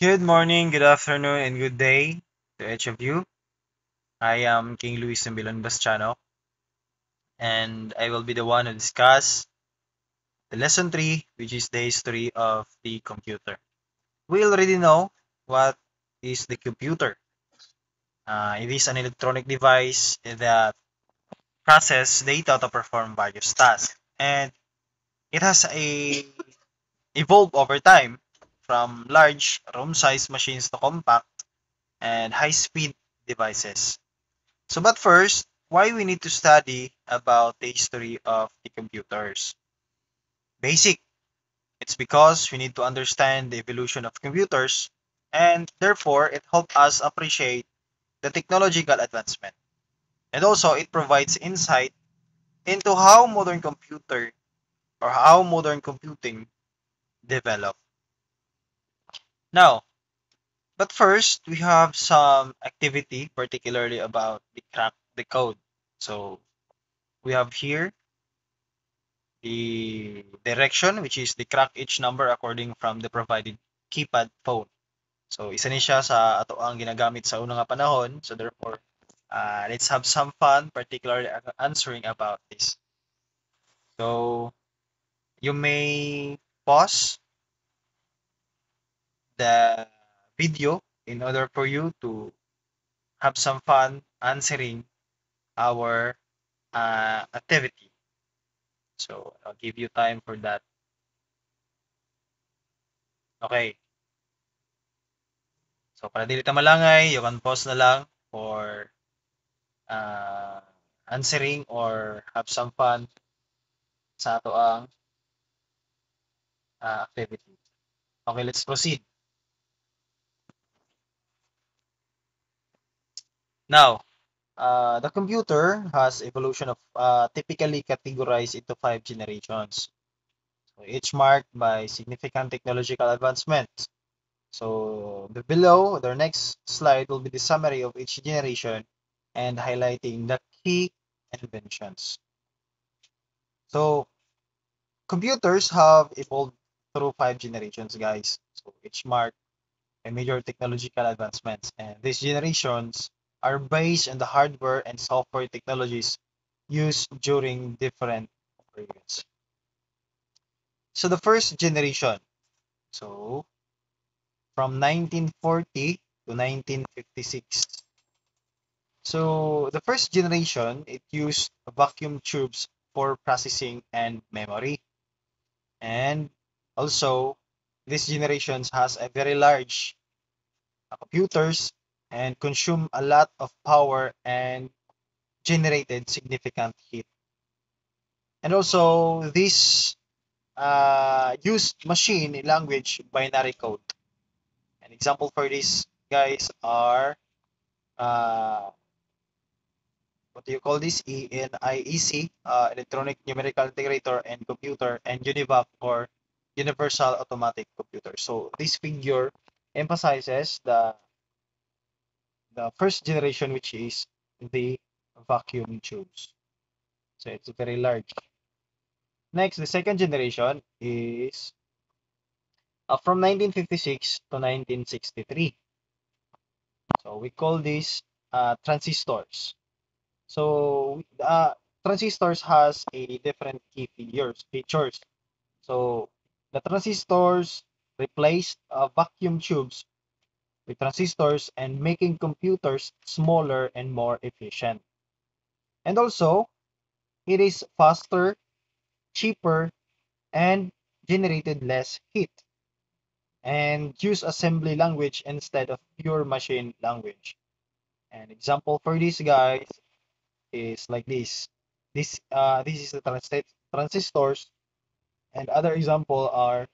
Good morning, good afternoon, and good day to each of you. I am King Luis Sembilon Bastiano, and I will be the one to discuss the lesson 3, which is the history of the computer. We already know what is the computer. It is an electronic device that processes data to perform various tasks, and it has evolved over time from large room-sized machines to compact and high-speed devices. So, but first, why we need to study about the history of the computers? Basic. It's because we need to understand the evolution of computers, and therefore it helps us appreciate the technological advancement. And also, it provides insight into how modern computer or how modern computing developed. Now, but first, we have some activity, particularly about the crack the code. So we have here the direction, which is the crack each number according from the provided keypad phone. So isa ni siya sa ato ang ginagamit sa unang nga panahon. So therefore, let's have some fun, particularly answering about this. So you may pause the video in order for you to have some fun answering our activity. So I'll give you time for that. Okay. So para dili ta malangay, you can pause na lang for uh, answering or have some fun sa ato ang activity. Okay, let's proceed. Now, the computer has evolution of typically categorized into five generations, so each marked by significant technological advancements. So the below, the next slide will be the summary of each generation and highlighting the key inventions. So computers have evolved through five generations, guys. So each marked by major technological advancements, and these generations are based on the hardware and software technologies used during different periods. So the first generation, so from 1940 to 1956. So the first generation, it used vacuum tubes for processing and memory. And also, this generation has a very large computers and consume a lot of power and generated significant heat. And also, this used machine language binary code. An example for this, guys, are uh, what do you call this? ENIEC, Electronic Numerical Integrator and Computer, and UNIVAC, or Universal Automatic Computer. So this figure emphasizes the first generation, which is the vacuum tubes. So it's very large. Next, the second generation is from 1956 to 1963. So we call this transistors. So transistors has a different key features. So the transistors replaced vacuum tubes with transistors and making computers smaller and more efficient. And also, it is faster, cheaper, and generated less heat and use assembly language instead of pure machine language. An example for this, guys, is like this. This is the transistors, and other example are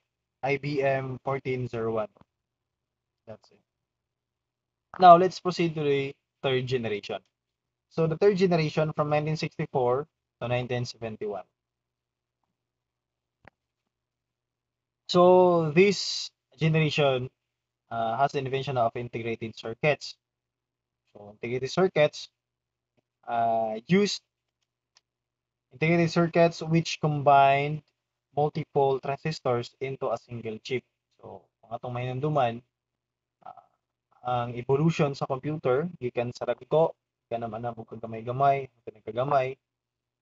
IBM 1401. That's it. Now let's proceed to the third generation. So the third generation from 1964 to 1971. So this generation has the invention of integrated circuits. So integrated circuits used integrated circuits which combine multiple transistors into a single chip. So kung atong mahinumduman, ang evolution sa computer gikan sa dagko naman na kag gamay-gamay kagamay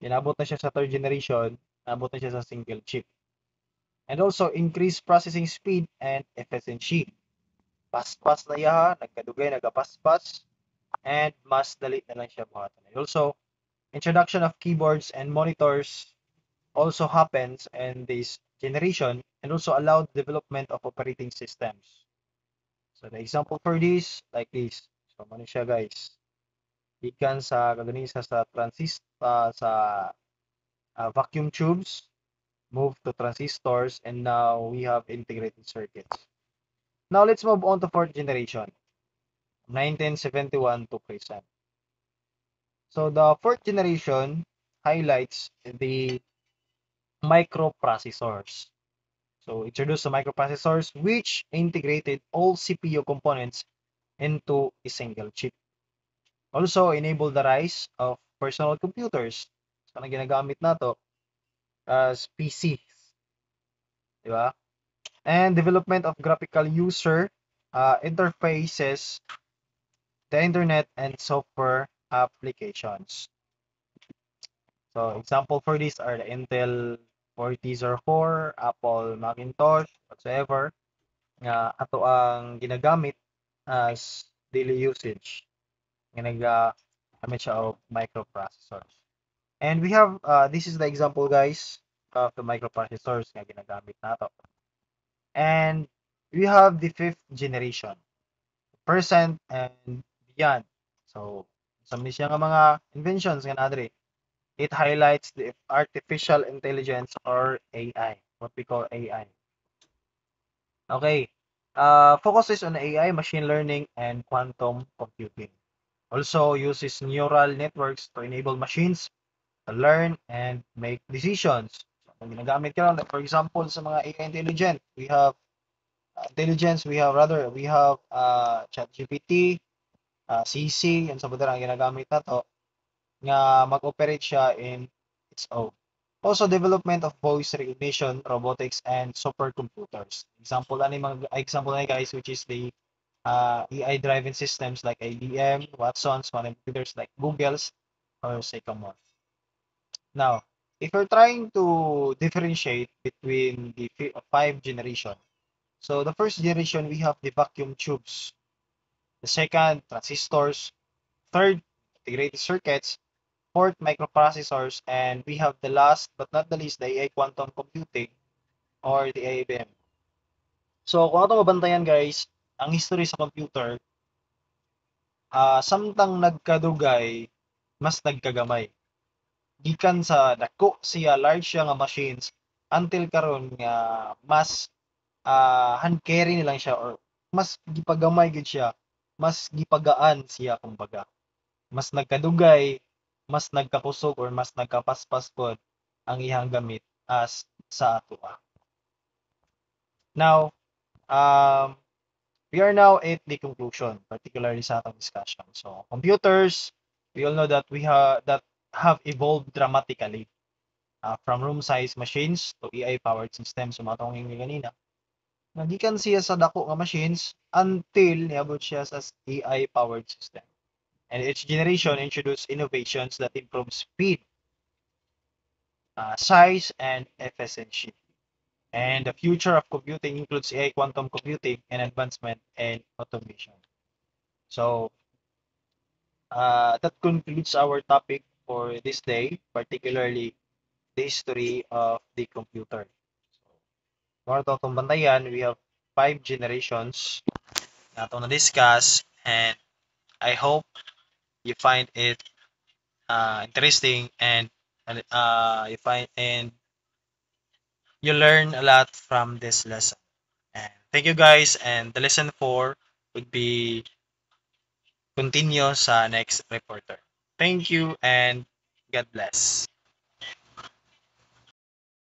inabot na siya sa third generation, inabot na siya sa single chip. And also increase processing speed and efficiency. Paspas na iya, nagkadugay, nagapaspas, and mas dali na lang siya buhatan. Also, introduction of keyboards and monitors also happens in this generation and also allowed development of operating systems. So the example for this, like this. So ano siya guys? Ikan sa kaganisa sa sa vacuum tubes, move to transistors, and now we have integrated circuits. Now let's move on to fourth generation, 1971 to present. So the fourth generation highlights the microprocessors. So introduced the microprocessors which integrated all CPU components into a single chip. Also enable the rise of personal computers. So na ginagamit nato as PCs, di ba? And development of graphical user interfaces, the internet, and software applications. So example for these are the Intel 4004, Apple Macintosh, whatsoever, nga ato ang ginagamit as daily usage. Gamit siya of microprocessors. And we have, this is the example guys of the microprocessors nga ginagamit nato. And we have the fifth generation, percent and beyond. So, sa siya nga mga inventions nga nadre, it highlights the artificial intelligence or AI, what we call AI. Okay, focuses on AI, machine learning, and quantum computing. Also uses neural networks to enable machines to learn and make decisions. So, kung ginagamit ka lang, for example, sa mga AI intelligent, we have we have ChatGPT, CC, and sa budara ang ginagamit nato nga mag-operate siya in its own. Also, development of voice recognition, robotics, and supercomputers. Example na guys, which is the AI-driven systems like IBM, Watson's, mga computers like Google's, or Sycamore. Now, if you're trying to differentiate between the five generation, so the first generation we have the vacuum tubes, the second transistors, third integrated circuits, fourth microprocessors, and we have the last but not the least the AI quantum computing or the IBM. So kung ato mabantayan guys, ang history sa computer, samtang nagkadugay, mas nagkagamay. Gikan sa dako siya large siya nga machines until karon nga mas hand carry nilang siya or mas gipagamay gid siya, mas gipagaan siya kumbaga. Mas nagkadugay, mas nagkakusog or mas nagkapaspas pod ang iyang gamit as sa atoa. Now, we are now at the conclusion, particularly sa atong discussion. So, computers, we all know that have evolved dramatically from room-sized machines to AI-powered systems, sumatong yung ganina. Nagikan siya sa dako nga machines until niabot siya sa AI-powered system. And each generation introduced innovations that improve speed, size, and efficiency. And the future of computing includes AI quantum computing and advancement in automation. So, that concludes our topic for this day, particularly the history of the computer. So, more itong bantayan, we have 5 generations na itong na-discuss, and I hope you find it interesting and you learn a lot from this lesson. And thank you guys, and the lesson 4 would be continue sa next reporter. Thank you and God bless.